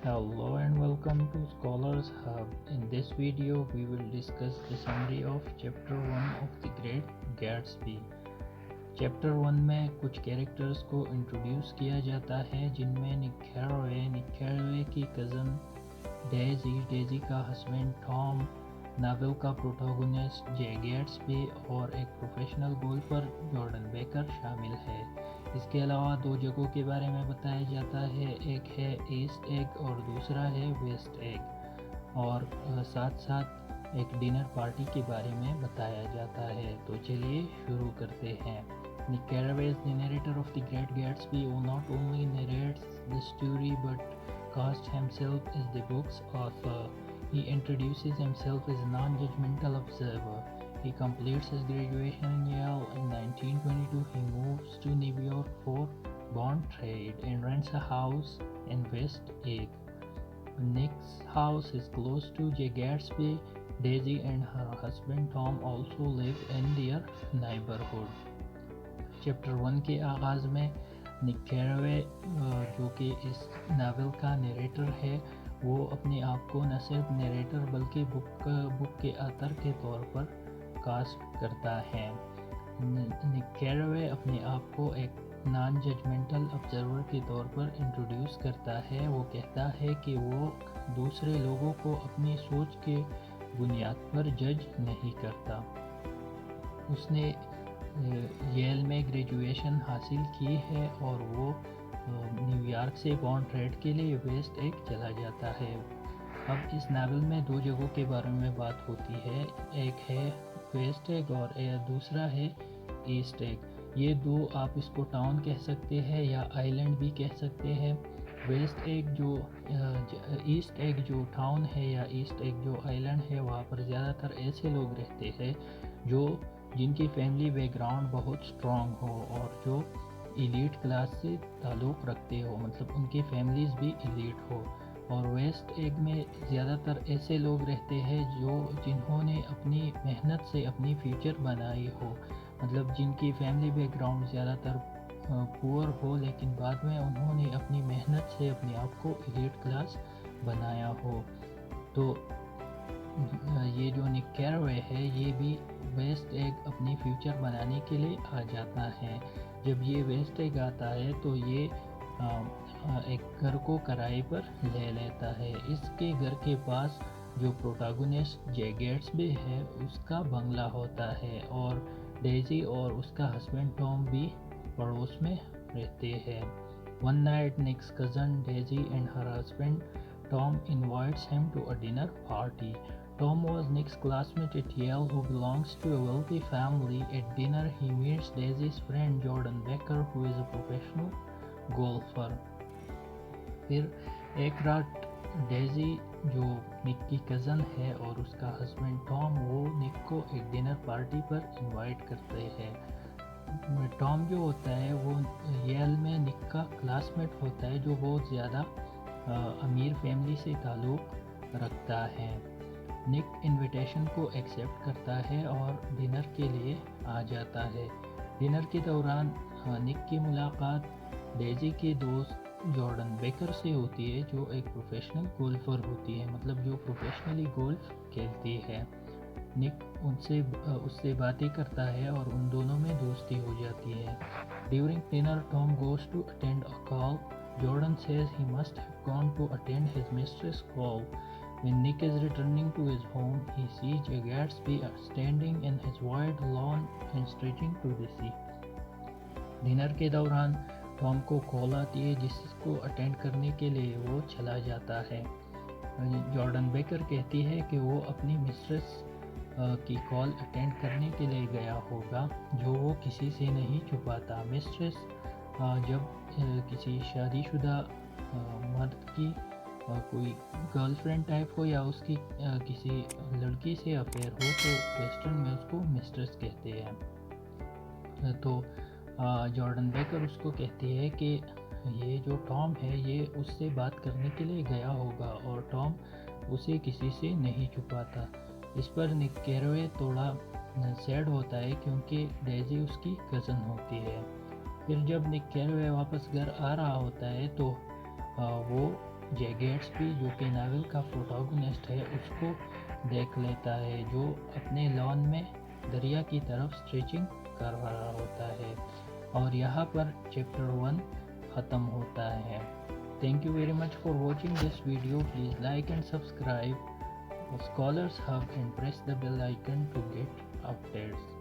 Hello and welcome to Scholars Hub. In this video, we will discuss the summary of Chapter 1 of The Great Gatsby. Chapter 1 में कुछ characters को introduce किया जाता है जिनमें निक caraway की कज़न डेजी का हस्बैंड टॉम, नावल का प्रोटोगोनिस्ट जे गैट्सबी और एक प्रोफेशनल गोल्फर जॉर्डन बेकर शामिल है। इसके अलावा दो जगहों के बारे में बताया जाता है, एक है ईस्ट एग और दूसरा है वेस्ट एग, और साथ साथ एक डिनर पार्टी के बारे में बताया जाता है। तो चलिए शुरू करते हैं। Nick Carraway is the narrator of The Great Gatsby, who not only narrates the story but casts himself as the book's author. He introduces himself as a non-judgmental observer. He completes his graduation in Yale in 1922. He moves to New York for bond trade and rents a house in West Egg. Nick's house is close to J. Gatsby. Daisy and her husband Tom also live in their neighborhood. Chapter 1 के आगाज़ में निक caraway जो कि इस novel का narrator है, वो अपने आप को न सिर्फ नरेटर बल्कि बुक के ऑथर के तौर पर कास्ट करता है। निक कैरवे अपने आप को एक नॉन जजमेंटल ऑब्जर्वर के तौर पर इंट्रोड्यूस करता है। वो कहता है कि वो दूसरे लोगों को अपनी सोच के बुनियाद पर जज नहीं करता। उसने येल में ग्रेजुएशन हासिल की है और वो न्यूयॉर्क से बॉन्ड ट्रेड के लिए वेस्ट एग चला जाता है। अब इस नावल में दो जगहों के बारे में बात होती है, एक है वेस्ट एग और दूसरा है ईस्ट एग। ये दो आप इसको टाउन कह सकते हैं या आइलैंड भी कह सकते हैं। वेस्ट एग जो ईस्ट एग जो टाउन है या ईस्ट एग जो आइलैंड है, वहाँ पर ज़्यादातर ऐसे लोग रहते हैं जिनकी फैमिली बैकग्राउंड बहुत स्ट्रॉन्ग हो और जो एलीट क्लास से ताल्लुक़ रखते हो, मतलब उनकी फैमिलीज़ भी एलीट हो। और वेस्ट एग में ज़्यादातर ऐसे लोग रहते हैं जिन्होंने अपनी मेहनत से अपनी फ्यूचर बनाई हो, मतलब जिनकी फैमिली बैकग्राउंड ज़्यादातर पुअर हो, लेकिन बाद में उन्होंने अपनी मेहनत से अपने आप को एलीट क्लास बनाया हो। तो ये जो निक कैरवे है, ये भी वेस्ट एग अपनी फ्यूचर बनाने के लिए आ जाता है। जब ये वेस्ट एग आता है तो ये एक घर को किराए पर ले लेता है। इसके घर के पास जो प्रोटोगोनिस्ट जे गैट्सबी है, उसका बंगला होता है और डेजी और उसका हस्बैंड टॉम भी पड़ोस में रहते हैं। One night, Nick's cousin Daisy and her husband Tom invites him to a dinner party. Tom was Nick's classmate at Yale who belongs to a wealthy family. At dinner, he meets Daisy's friend Jordan Becker, who is a professional golfer. फिर एक रात Daisy जो निक की cousin है और उसका husband Tom, वो निक को एक डिनर पार्टी पर इनवाइट करते हैं। टॉम जो होता है वो येल में निक का क्लासमेट होता है, जो बहुत ज़्यादा अमीर फैमिली से ताल्लुक़ रखता है। निक इनविटेशन को एक्सेप्ट करता है और डिनर के लिए आ जाता है। डिनर के दौरान निक की मुलाकात डेजी के दोस्त जॉर्डन बेकर से होती है, जो एक प्रोफेशनल गोल्फर होती है, मतलब जो प्रोफेशनली गोल्फ खेलती है। निक उससे बातें करता है और उन दोनों में दोस्ती हो जाती है। During dinner, Tom goes to attend a call. Jordan says he must have gone to attend his mistress' call. When Nick is returning to his home, he sees a Gatsby standing in his wide lawn and stretching to the sea. Dinner के दौरान Tom को call आती है जिसको attend करने के लिए वो चला जाता है। जॉर्डन बेकर कहती है कि वो अपनी मिस्ट्रेस की कॉल अटेंड करने के लिए गया होगा, जो वो किसी से नहीं छुपाता। मिस्ट्रेस जब किसी शादीशुदा मर्द की कोई गर्लफ्रेंड टाइप हो या उसकी किसी लड़की से अफेयर हो, तो वेस्टर्न में उसको मिस्ट्रेस कहते हैं। तो जॉर्डन बेकर उसको कहती है कि ये जो टॉम है, ये उससे बात करने के लिए गया होगा और टॉम उसे किसी से नहीं छुपाता। इस पर निक कैरवे थोड़ा सैड होता है क्योंकि डेजी उसकी कज़न होती है। फिर जब निक कैरवे वापस घर आ रहा होता है तो वो جے گیٹسبی جو کہ ناول کا پروٹاگونسٹ ہے اس کو دیکھ لیتا ہے جو اپنے لان میں دریا کی طرف اسٹریچنگ کر رہا ہوتا ہے، اور یہاں پر چیپٹر 1 ختم ہوتا ہے۔ Thank you very much for watching this video. Please like and subscribe Scholars Hub and press the bell icon to get updates.